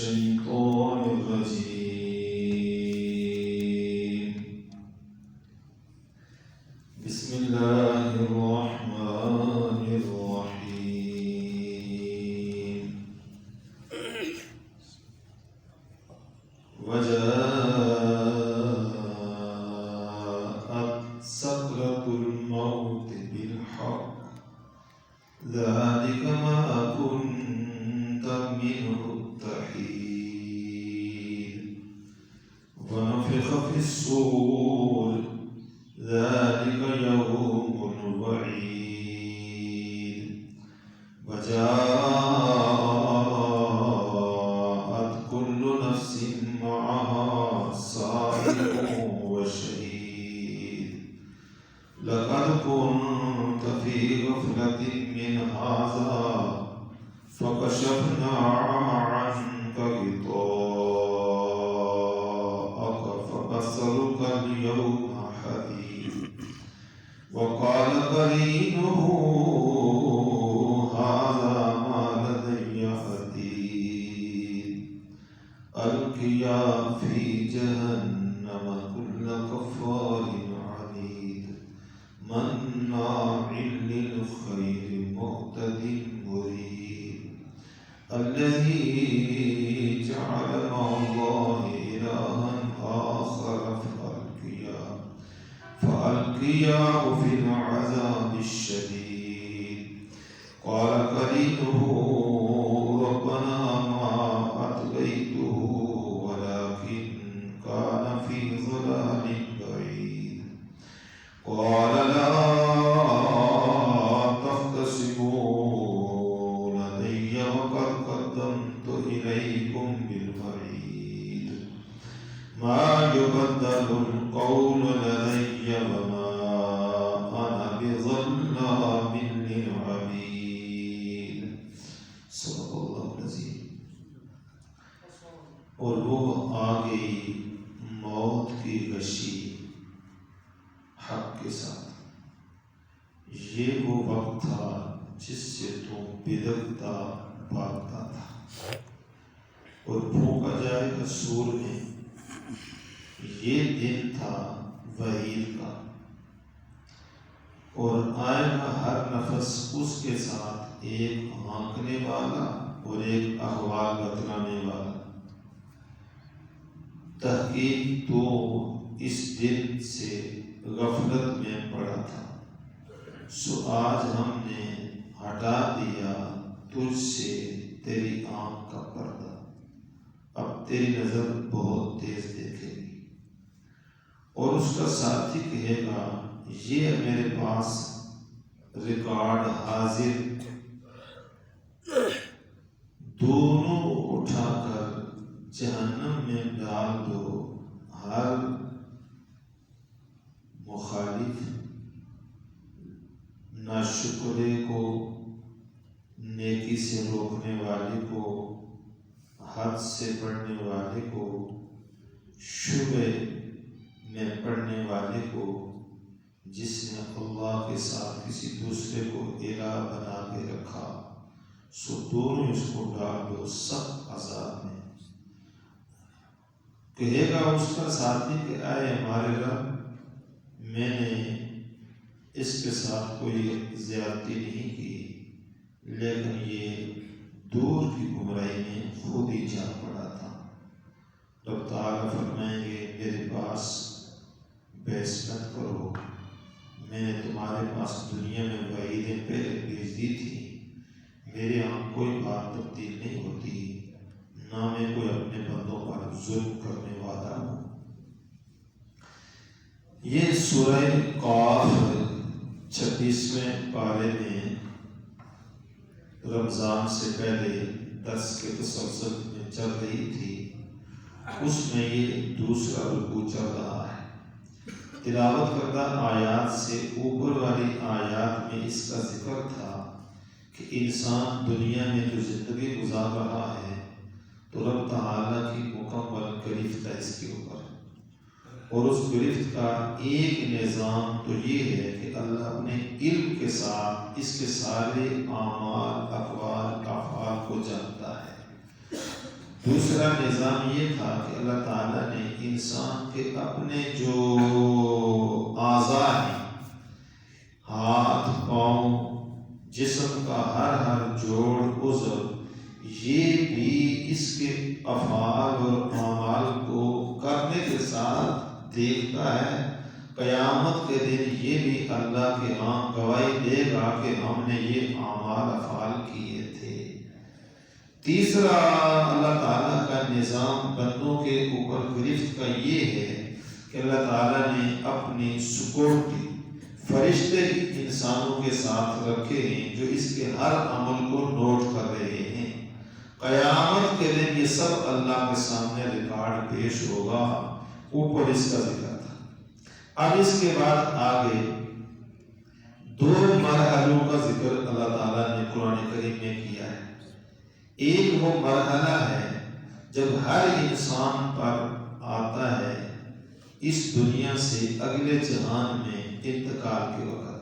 الشيطان الرجيم بسم الله الرحمن الرحيم وجاءت سكرة الموت بالحق ذلك ما كنت منه تحيد ونفخ في الصور ذلك يوم الوعيد وجاءت كل نفس معها سائق وشهيد لقد كنت في غفلة من هذا فكشفنا عنك غطاءك فبصرك اليوم حديد وقال قرينه هذا ما لدي عتيد ألقيا في جهنم كل كفار عنيد مناع للخير معتد مريب الذي جعل مع الله إلها آخر فألقياه في العذاب الشديد قال قرينه ربنا ما أطغيته ولكن كان في ضلال بعيد قال لا تختصموا لدي وقد قدمت إليكم بالوعيد ما يبدل القول لدي وما أنا بظلام للعبيد صدق اللہ العظیم. اور وہ آ گئی موت کی غشی حق کے ساتھ. یہ وہ وقت تھا جس سے تو بدلتا بھاگتا تھا اور پھونکا جائے گا سور میں. یہ دن تھا وعید کا اور آئے گا ہر نفس اس کے ساتھ ایک ہانکنے والا اور ایک احوال بتلانے والا. تحقیق تو اس دن سے غفلت میں پڑا تھا سو آج ہم نے ہٹا دیا تجھ سے تیری آنکھ کا پردہ. اب تیری نظر بہت تیز دیکھے گی. اور اس کا ساتھی کہے گا یہ میرے پاس ریکارڈ حاضر, دونوں اٹھا کر جہنم میں ڈال دو. ہر مخالف ناشکرے کو, نیکی سے روکنے والے کو, حد سے بڑھنے والے کو, شبہ میں پڑھنے والے کو, جس نے اللہ کے ساتھ کسی دوسرے کو الہ بنا کے رکھا, سو دونوں اس کو ڈال دو سخت عذاب میں. کہے گا اس کا ساتھی کہ اے ہمارے رب, میں نے اس کے ساتھ کوئی زیادتی نہیں کی, لیکن یہ دور کی گمراہی میں خود ہی جا پڑا تھا. رب تعالیٰ فرمائیں گے میرے پاس بحث مت کرو, میں نے تمہارے پاس دنیا میں وعیدیں پہلے بھیج دی تھی. میرے یہاں کوئی بات تبدیل نہیں ہوتی, نہ میں کوئی اپنے بندوں پر ظلم کرنے والا ہوں. یہ سورہ قاف 26ویں پارے میں رمضان سے پہلے درس کے تسلسل میں چل رہی تھی. اس میں یہ دوسرا رکوع چل رہا ہے. تلاوت کردہ آیات سے اوپر والی آیات میں اس کا ذکر تھا کہ انسان دنیا میں جو زندگی گزار رہا ہے تو رب تعالیٰ کی مکمل گرفت ہے اس کے اوپر, اور اس گرفت کا ایک نظام تو یہ ہے کہ اللہ اپنے علم کے ساتھ اس کے سارے اعمال, اقوال, افعال کو جانتا ہے. دوسرا نظام یہ تھا کہ اللہ تعالیٰ نے انسان کے اپنے جو اعضاء ہیں، ہاتھ پاؤں، جسم کا ہر جوڑ عضو، یہ بھی اس کے افعال اور اعمال کو کرنے کے ساتھ دیکھتا ہے۔ قیامت کے دن یہ بھی اللہ کے ہاں گواہی دے گا کہ ہم نے یہ اعمال افعال کیے تھے۔ تیسرا اللہ تعالیٰ کا نظام بندوں کے اوپر گرفت کا یہ ہے کہ اللہ تعالیٰ نے اپنی سکیورٹی فرشتے انسانوں کے ساتھ رکھے ہیں جو اس کے ہر عمل کو نوٹ کر رہے ہیں۔ قیامت کے دن یہ سب اللہ کے سامنے ریکارڈ پیش ہوگا۔ اوپر اس کا ذکر تھا۔ اب اس کے بعد آگے دو مرحلوں کا ذکر اللہ تعالیٰ نے قرآن کریم میں کیا ہے۔ ایک وہ مرحلہ ہے جب ہر انسان پر آتا ہے اس دنیا سے اگلے جہان میں انتقال کے وقت،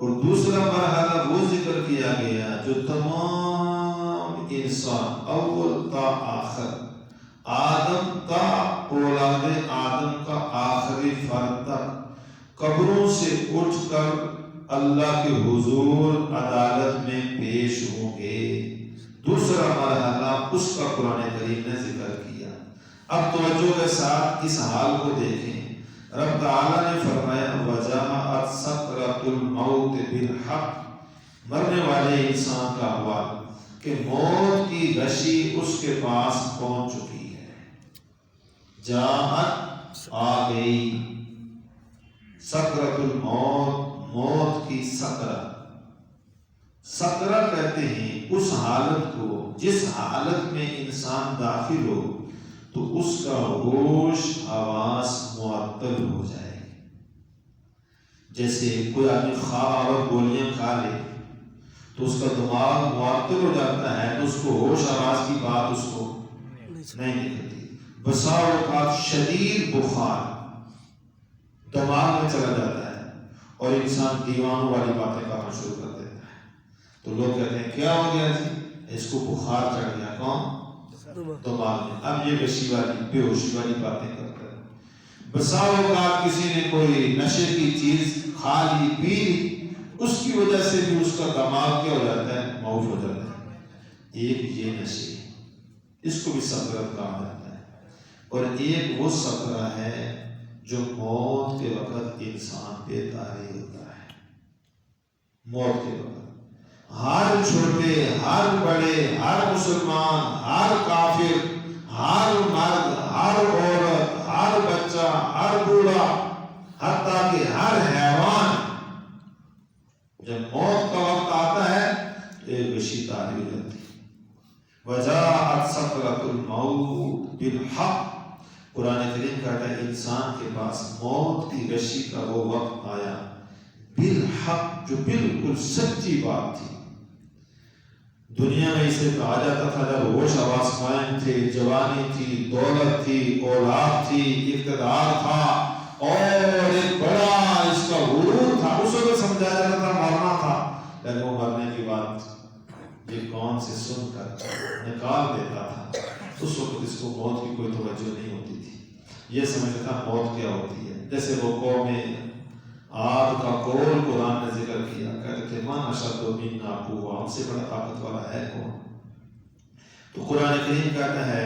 اور دوسرا مرحلہ وہ ذکر کیا گیا جو تمام انسان اول تا آخر، آدم تا اولاد آدم کا آخری فرد تک قبروں سے اٹھ کر اللہ کے حضور عدالت میں پیش ہوں گے۔ دوسرا مرحلہ اس کا قرآن کریم نے ذکر کیا۔ اب توجہ کے ساتھ اس حال کو دیکھیں۔ رب تعالیٰ نے فرمایا وَجَاءَتْ سَكْرَةُ الْمَوْتِ بِالْحَقِّ، مرنے والے انسان کا حوال کہ موت کی غشی اس کے پاس پہنچ چکی ہے۔ جاءت آ گئی، سکرۃ الموت، موت کی سکرت۔ سکرہ کہتے ہیں اس حالت کو جس حالت میں انسان داخل ہو تو اس کا ہوش حواس معطل ہو جائے۔ جیسے کوئی آدمی خواب اور گولیاں کھا لے تو اس کا دماغ معطل ہو جاتا ہے، تو اس کو ہوش حواس کی بات اس کو نہیں نکلتی۔ بسا اوقات شدید بخار دماغ میں چلا جاتا ہے اور انسان دیوانوں والی باتیں کرنا شروع کر دیتا ہے، تو لوگ کہتے ہیں کیا ہو گیا جی؟ اس کو بخار چڑھ گیا۔ کون؟ دماغ میں۔ اب یہ غشی والی بے ہوشی والی باتیں کرتا ہے۔ بسا اوقات کسی نے کوئی نشے کی چیز کھا لی، پی لی، اس کی وجہ سے بھی اس کا دماغ کیا ہو جاتا ہے؟ معاف ہو جاتا ہے۔ ایک یہ نشے، اس کو بھی سکرت کہا جاتا ہے، اور ایک وہ سکرہ ہے جو موت کے وقت انسان پہ طاری ہوتا ہے۔ موت کے وقت ہر چھوٹے، ہر بڑے، ہر مسلمان، ہر کافر، ہر مرد، ہر عورت، ہر بچہ، ہر بوڑھا، حتیٰ کہ ہر حیوان، جب موت کا وقت آتا ہے تو ایک غشی طاری ہو جاتی ہے۔ وَجَاءَتْ سَكْرَةُ الْمَوْتِ بِالْحَقِّ، قرآن کریم کہتا ہے انسان کے پاس موت کی غشی کا وہ وقت آیا، بالحق، جو بالکل سچی بات تھی۔ دنیا میں اسے کہا جاتا تھا جب ہوش حواس قائم تھے، جوانی تھی، دولت تھی، اولاد تھی، اقتدار تھا اور ایک بڑا اس کا غرور تھا، اس کو سمجھایا جاتا تھا مرنا تھا، لیکن وہ مرنے کی بات یہ کون سے سن کر نکال دیتا تھا۔ اس وقت اس کو موت کی کوئی توجہ نہیں ہوتی تھی، یہ سمجھتا تھا موت کیا ہوتی ہے۔ جیسے وہ قوم عاد کا قول قرآن نے ذکر کیا، کہتے تھے من اشد منا قوة، ہم سے بڑا طاقت والا ہے کون؟ تو قرآن کریم کہتا ہے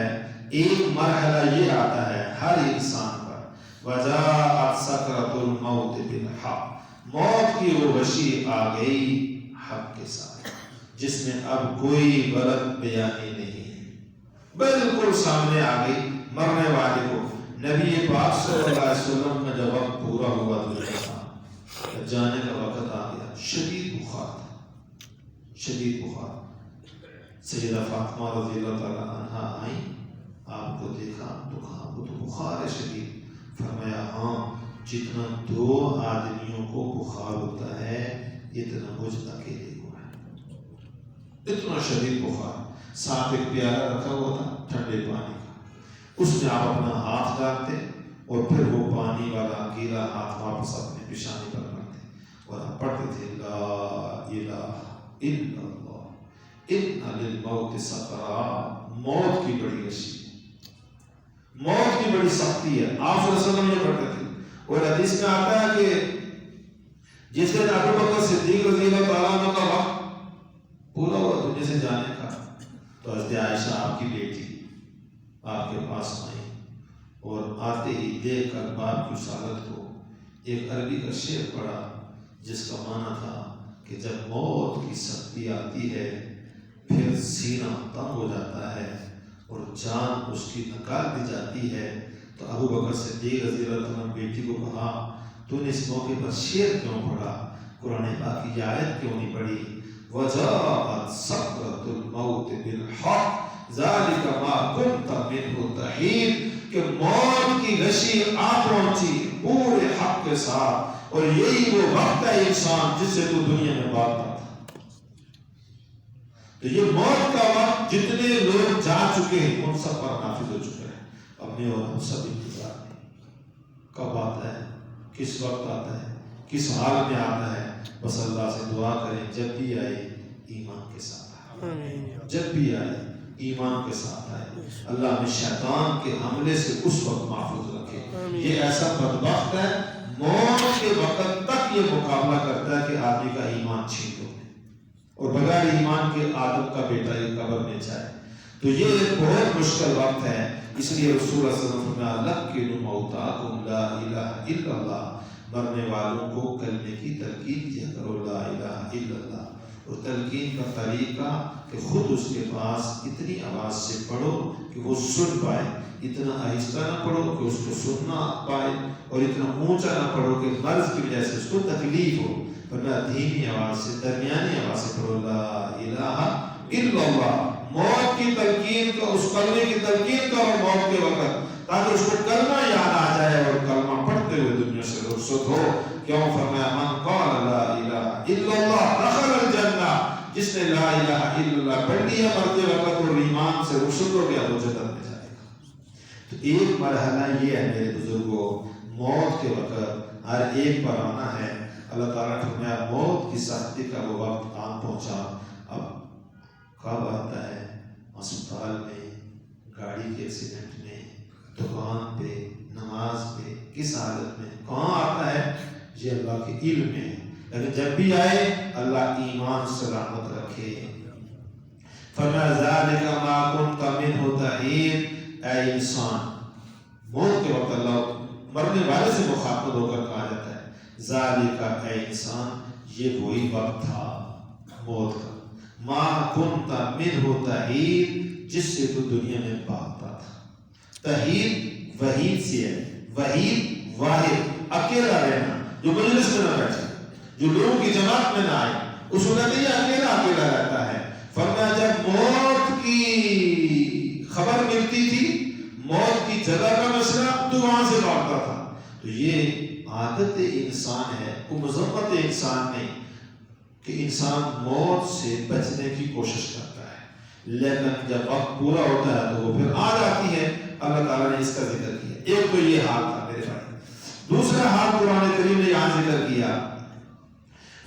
ایک مرحلہ یہ آتا ہے ہر انسان پر، وجاءت سکرۃ الموت بالحق، موت کی وہ غشی آ گئی حق کے ساتھ، جس میں اب کوئی غلط بیانی نہیں ہے، بالکل سامنے آ گئی مرنے والے کو۔ نبی پاک صلی اللہ علیہ وسلم کا جب وقت پورا ہوا دنیا کا، جانے کا وقت آ گیا، شدید بخار تھا، شدید بخار۔ سیدہ فاطمہ رضی اللہ تعالیٰ عنہا آئیں، آپ کو دیکھا تو کہا وہ تو بخار ہے شدید۔ فرمایا ہاں، جتنا دو آدمیوں کو بخار ہوتا ہے اتنا مجھ اکیلے کو ہے، اتنا شدید بخار۔ ساتھ ایک پیالہ رکھا ہوا تھا ٹھنڈے پانی کا، اس میں آپ اپنا ہاتھ ڈالتے اور پھر وہ پانی والا گیلا ہاتھ واپس اپنے پیشانی پر رکھتے اور آپ پڑھتے تھے لا الہ الا اللہ ان للموت سکرات، موت کی بڑی غشی ہے، موت کی بڑی سختی ہے۔ آپ صلی اللہ علیہ وسلم یہ پڑھتے تھے، اور حدیث میں آتا ہے کہ جس دن ابو بکر صدیق رضی اللہ تعالیٰ عنہ کا وقت پورا ہوا دنیا سے جانے کا، تو حضرت عائشہ آپ کی بیٹی آپ کے پاس آئی، اور آتے ہی دیکھ کر باپ کی سعادت کو ایک عربی کا شعر پڑھا جس کا معنی تھا کہ جب موت کی سختی آتی ہے پھر سینہ تنگ ہو جاتا ہے اور جان اس کی نکال دی جاتی ہے، تو ابو بکر صدیق رضی اللہ عنہ بیٹی کو کہا تو نے اس موقع پر شعر کیوں پڑھا، قرآن پاک کی آیت کیوں نہیں پڑھی؟ وَجَاءَتْ سَكْرَةُ الْمَوْتِ بِالْحَقِّ ذَلِكَ مَا كُنْتَ مِنْهُ تَحِيدُ، کہ موت کی غشی آ پہنچی پورے حق کے ساتھ، اور یہی وہ وقت ہے انسان جس سے تو دنیا میں بھاگتا تھا۔ تو یہ موت کا وقت جتنے لوگ جا چکے ہیں ان سب پر نافذ ہو چکے ہیں، اپنے اور ہم سب انتظار میں کب آتا ہے، کس وقت آتا ہے، کس حال میں آتا ہے۔ بس اللہ سے دعا کریں جب بھی آئے ایمان کے ساتھ آئے، جب بھی آئے ایمان کے ساتھ آئے، اللہ ہمیں شیطان کے حملے سے اس وقت محفوظ رکھے۔ یہ ایسا بدبخت ہے موت کے وقت تک یہ مقابلہ کرتا ہے کہ آدمی کا ایمان چھین لو، اور بغیر ایمان کے آدم کا بیٹا یہ قبر میں جائے، تو یہ ایک بہت مشکل وقت ہے۔ اس لیے رسول اللہ صلی اللہ علیہ وسلم نے لَقِّنُوا مَوْتَاكُمْ لَا إِلَٰهَ إِلَّا اللَّهُ، مرنے والوں کو کلمے کی تلقین کیا کرو لا الہ الا اللہ، اور تلقین کا طریقہ کہ خود اس کے پاس اتنی آواز سے پڑھو کہ وہ سن پائے، اتنا آہستہ نہ پڑھو کہ اس کو سننا پائے، اور اتنا اونچا نہ پڑھو کہ مرض کی وجہ سے اس کو تکلیف ہو، ورنہ دھیمی آواز سے درمیانی آواز سے پڑھو لا الہ الا اللہ۔ موت کی تلقین کا، اس کلمے کی تلقین کرو موت کے وقت، تاکہ اس کو کلمہ یاد آ جائے اور کلمہ پڑھتے ہوئے دنیا سے رخصت ہو۔ کیوں؟ فرمایا من قال لا الہ الا اللہ دخل الجنہ، جس نے لا الہ الا اللہ پڑھ لیا مرتے وقت اور ایمان سے رخصت ہو گیا وہ جنت میں جائے گا۔ تو ایک مرحلہ یہ ہے میرے بزرگوں، موت کے وقت ہر ایک پر آنا ہے۔ اللہ تعالیٰ نے فرمایا موت کی سختی کا وہ وقت آن پہنچا۔ اب کب آتا ہے؟ اسپتال میں، گاڑی کے ایکسیڈنٹ میں، دکان پہ، نماز پہ، کس حالت میں کہاں آتا ہے؟ یہ اللہ کے علم میں ہے، لیکن جب بھی آئے اللہ ایمان سلامت رکھے۔ فرمایا ذَلِكَ مَا كُنْتَ مِنْهُ تَحِيدُ، اے انسان، موت کے وقت اللہ مرنے والے سے مخاطب ہو کر کہا جاتا ہے ذَلِكَ، اے انسان، یہ وہی وقت تھا موت کا، مَا كُنْتَ مِنْهُ تَحِيدُ، جس سے تو دنیا میں بھاگتا تھا۔ تحید وحید سے ہے، وحید واحد، اکیلا رہنا، جو مجلس میں نہ بیٹھے، جو لوگوں کی جماعت میں نہ آئے، اس وقت یہ اکیلا اکیلا رہتا ہے۔ فرمایا جب موت کی خبر ملتی تھی، موت کی جگہ کا مسئلہ، تو وہاں سے بھاگتا تھا۔ تو یہ عادت انسان ہے، وہ مذمت انسان نہیں کہ انسان موت سے بچنے کی کوشش کرتا ہے، لیکن جب وقت پورا ہوتا ہے تو وہ پھر آ جاتی ہے۔ اللہ تعالیٰ نے اس کا ذکر کیا۔ ایک تو یہ حال تھا میرے بھائی، دوسرا حال قرآن کریم نے یہاں ذکر کیا،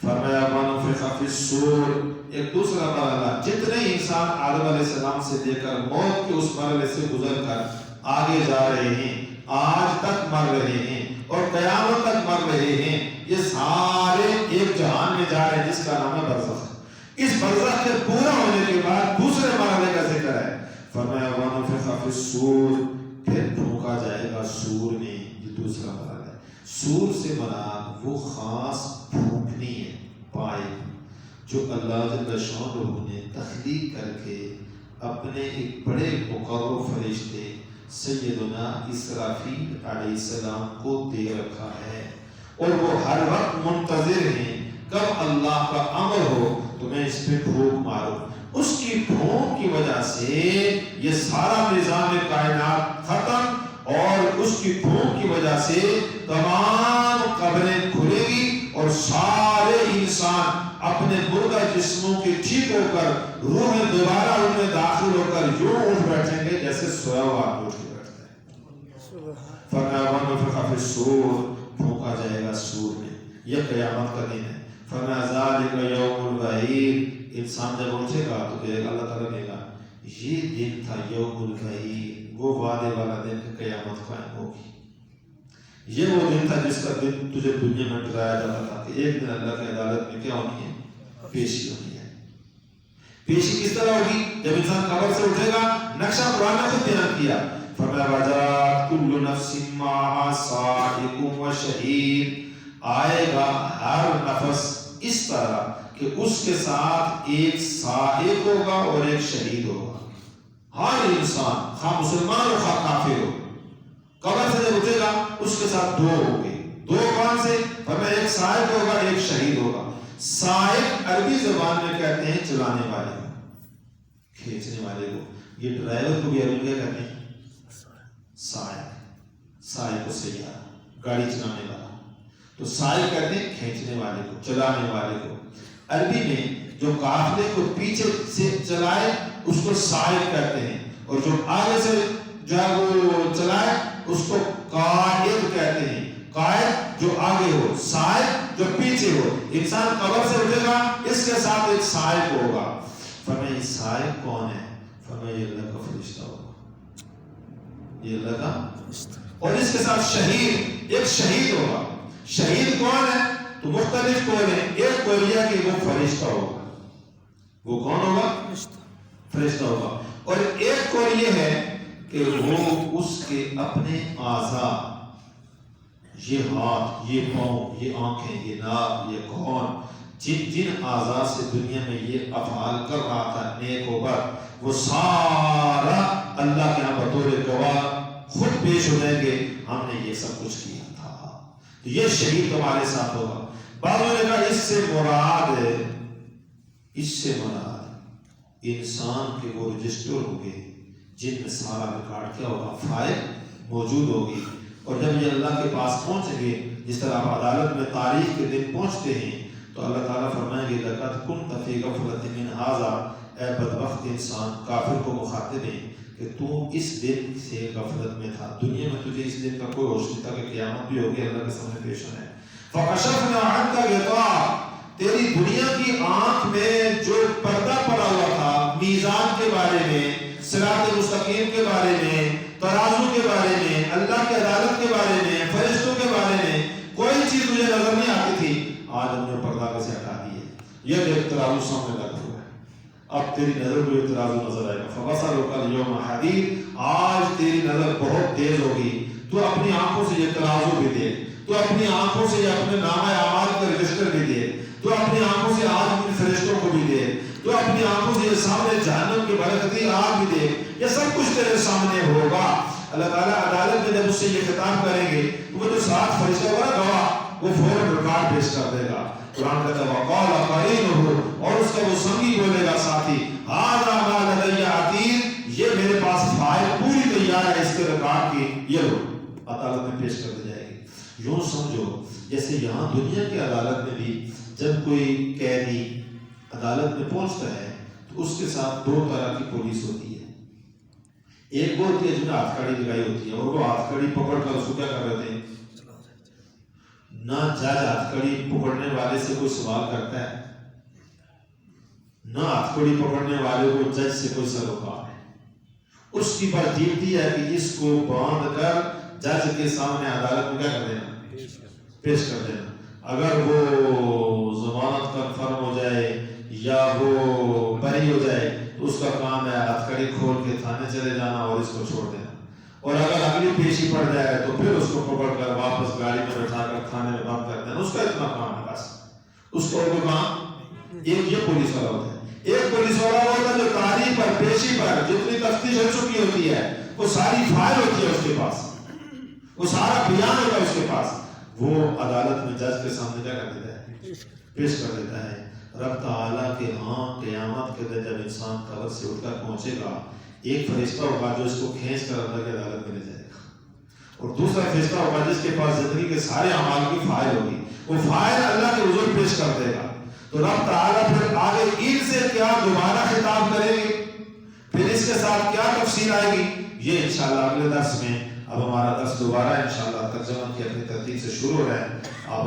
فرمایا وَنُفِخَ فِي الصُّورِ، ایک دوسرا مرحلہ، جتنے انسان آدم علیہ السلام سے لے کر موت کے اس مرحلے سے گزر کر آگے جا رہے ہیں، آج تک مر رہے ہیں اور قیامت تک مر رہے ہیں، یہ سارے ایک جہان میں جا رہے ہیں جس کا نام ہے برزخ۔ اس برزخ کے پورا ہونے کے بعد دوسرے مرحلے کا ذکر ہے، فرمایا وَنُفِخَ فِي الصُّورِ، پھر پھونکا جائے گا سور میں، یہ دوسرا مرحلہ ہے۔ سور سے مراد وہ خاص پھونکنی ہے، پائپ، جو اللہ جل شانہ نے تخلیق کر کے اپنے ایک بڑے مقرر فرشتے سیدنا اسرافیل علیہ السلام کو دے رکھا ہے، اور وہ ہر وقت منتظر ہیں کب اللہ کا امر ہو تو میں اس پہ پھونک ماروں۔ اس کی پھونک کی وجہ سے یہ سارا نظام کائنات ختم، اور اس کی پھونک کی وجہ سے تمام قبریں کھلے گی اور سارے انسان اپنے مردہ جسموں کے ٹھیک ہو کر روح میں دوبارہ ان میں داخل ہو کر یوں اٹھ بیٹھیں گے جیسے سویا ہوا آدمی اٹھ کے بیٹھتا ہے۔ فرمایا وَنُفِخَ فِي الصُّورِ، پھونکا جائے گا سور میں، یہ قیامت کا دن ہے۔ فرمایا ذَلِكَ يَوْمُ الْوَعِيدِ، انسان جب اٹھے گا تو کہے گا، اللہ تعالیٰ کہے گا یہ دن تھا یوم الوعید، وہ وعدے والا دن کہ قیامت قائم ہوگی۔ یہ وہ دن تھا جس کا دن تجھے دنیا میں ڈرایا جاتا تھا کہ ایک دن اللہ کی عدالت میں کیا ہونی ہے؟ پیشی ہونی ہے۔ پیشی کس طرح ہوگی؟ جب انسان قبر سے اٹھے گا، نقشہ قرآن نے خود بیان کیا، فرمایا وَجَاءَتْ كُلُّ نَفْسٍ مَّعَهَا صَادِقٌ وَشَهِيدٌ، آئے گا ہر نفس اس طرح کہ اس کے ساتھ ایک صادق ہوگا اور ایک شہید ہوگا۔ ہر انسان خواہ مسلمان ہو خواہ کافر ہو، قبر سے جب اٹھے گا اس کے ساتھ دو ہوں گے۔ دو کون سے؟ فرمایا ایک صادق ہوگا ایک شہید ہوگا۔ صادق عربی زبان میں کہتے ہیں چلانے والے کو، کھینچنے والے کو۔ یہ ڈرائیور کو بھی عربی میں کہتے ہیں صادق، صادق کو سیارہ، گاڑی چلانے والا۔ تو صادق کہتے ہیں کھینچنے والے کو، چلانے والے کو۔ عربی میں جو قافلے کو پیچھے سے چلائے اس کو صادق کہتے ہیں، اور جو آگے سے جو ہے وہ چلائے اس کو قائد کہتے ہیں۔ قائد جو آگے ہو، صائد جو پیچھے ہو۔ انسان قبر سے اٹھے گا، اس کے ساتھ ایک صائد ہوگا۔ فرمایا یہ صائد کون ہے؟ فرمایا یہ اللہ کا فرشتہ ہوگا، یہ اللہ کا۔ اور اس کے ساتھ شہید، ایک شہید ہوگا۔ شہید کون ہے؟ تو مختلف قول ہیں۔ ایک قول یہ کہ وہ فرشتہ ہوگا۔ وہ کون ہوگا؟ فرشتہ ہوگا۔ اور ایک قول یہ ہے کہ وہ اس کے اپنے اعضاء، یہ ہاتھ، یہ پاؤں، یہ آنکھیں، یہ ناک، یہ کان، جن اعضاء سے دنیا میں یہ افعال کر رہا تھا نیک و بد، وہ سارا اللہ کے یہاں بطور گواہ خود پیش ہو جائیں گے، ہم نے یہ سب کچھ کیا تھا۔ تو یہ شہید تمہارے ساتھ ہوگا۔ بعضوں نے کہا اس سے مراد انسان کے وہ رجسٹر ہوں گے جن میں سارا ریکارڈ کیا ہوگا؟ فائل موجود ہوگی۔ اور جب یہ اللہ کے پاس پہنچیں گے، جس طرح آپ عدالت میں تاریخ کے دن پہنچتے ہیں، تو اللہ تعالیٰ فرمائیں گے لَقَدْ كُنْتَ فِي غَفْلَةٍ مِّنْ هَٰذَا، اے بدبخت انسان، کافر کو مخاطب ہے کہ تو اس دن سے غفلت میں تھا، دنیا میں تجھے اس دن کا کوئی ہوش نہیں تھا کہ قیامت بھی ہوگی، اللہ کے سامنے پیش ہونا ہے۔ فَكَشَفْنَا عَنْكَ غِطَاءَكَ، تیری دنیا کی آنکھ میں جو پردہ پڑا ہوا تھا، میزان کے بارے میں، صراط مستقیم کے بارے میں، ترازو کے بارے میں، اللہ کی عدالت کے بارے میں، فرشتوں کے بارے میں، کوئی چیز مجھے نظر نہیں آتی تھی، آج ہم نے پردہ کیسے ہٹا دی ہے۔ یہ دیکھ ترازو سامنے لگا ہوا ہے، اب تیری نظر کو یہ ترازو نظر آئے گا۔ فَبَصَرُكَ الْيَوْمَ حَدِيدٌ، آج تیری نظر بہت تیز ہوگی، تو اپنی آنکھوں سے یہ ترازو بھی دیکھ، تو اپنی آنکھوں سے یہ اپنے نامہ اعمال کا رجسٹر بھی دیکھ، تو اپنی آنکھوں سے آج ان فرشتوں کو بھی دیکھ، تو اپنی آنکھوں سے یہ سامنے جہنم کی برکتی آگ بھی دیکھ، یہ سب کچھ تیرے سامنے ہوگا۔ اللہ تعالیٰ عدالت میں جب اس سے یہ خطاب کریں گے تو وہ جو ساتھ فرشتہ ہوگا گواہ، وہ فوراً ریکارڈ پیش کر دے گا۔ قرآن کہتا ہے وَقَالَ قَرِينُهُ، اور اس کا وہ سنگی بولے گا ساتھی، هَٰذَا مَا لَدَيَّ عَتِيدٌ، یہ میرے پاس فائل پوری تیار ہے اس کے ریکارڈ کی، یہ لو، عدالت میں پیش کر دی جائے گی۔ یوں سمجھو جیسے یہاں دنیا کی عدالت میں بھی جب کوئی قیدی عدالت میں پہنچتا ہے تو اس کے ساتھ دو طرح کی پولیس ہوتی ہے۔ ایک وہ ہوتی ہے جنہیں ہاتھ کڑی لگائی ہوتی ہے، اور وہ ہاتھ کڑی پکڑ کر اس کو کیا کر رہے ہیں، نہ جج ہاتھ کڑی پکڑنے والے سے کوئی سوال کرتا ہے، نہ ہاتھ کڑی پکڑنے والے کو جج سے کوئی سروکار ہے۔ اس کی بات ڈیوٹی ہے کہ اس کو باندھ کر جج کے سامنے عدالت میں کیا کر دینا، پیش کر دینا۔ اگر وہ ضمانت کنفرم ہو جائے یا وہ بری ہو جائے تو اس کا کام ہے ہاتھ کڑی کھول کے تھانے چلے جانا اور اس کو چھوڑ دینا، اور اگر اگلی پیشی پڑ جائے تو پھر اس کو پکڑ کر واپس گاڑی میں بٹھا کر تھانے میں بند کر دینا۔ اس کا اتنا کام ہے بس، اس کو کام ایک یہ پولیس والا ہوتا ہے۔ ایک پولیس والا ہوتا ہے جو تاریخ پر، پیشی پر جتنی تفتیش ہو چکی ہوتی ہے وہ ساری فائل ہوتی ہے اس کے پاس، وہ سارا بیان ہوتا ہے اس کے پاس، وہ عدالت میں جج کے سامنے کیا کر دیتا ہے، پیش کر دیتا ہے۔ رب تعالیٰ کے ہاں قیامت کے دن جب انسان قبر سے اٹھ کر پہنچے گا، ایک فرشتہ ہوگا جو اس کو کھینچ کر اللہ کی عدالت میں لے جائے گا، اور دوسرا فرشتہ ہوگا جس کے پاس زندگی کے سارے اعمال کی فائل ہوگی، وہ فائل اللہ کے حضور پیش کر دے گا۔ تو رب تعالیٰ پھر آگے ان سے کیا دوبارہ خطاب کریں گے، پھر اس کے ساتھ کیا تفصیل آئے گی، یہ انشاءاللہ اگلے درس میں۔ اب ہمارا درس دوبارہ انشاءاللہ ترجمہ کی اپنی ترتیب سے شروع ہو رہا ہے۔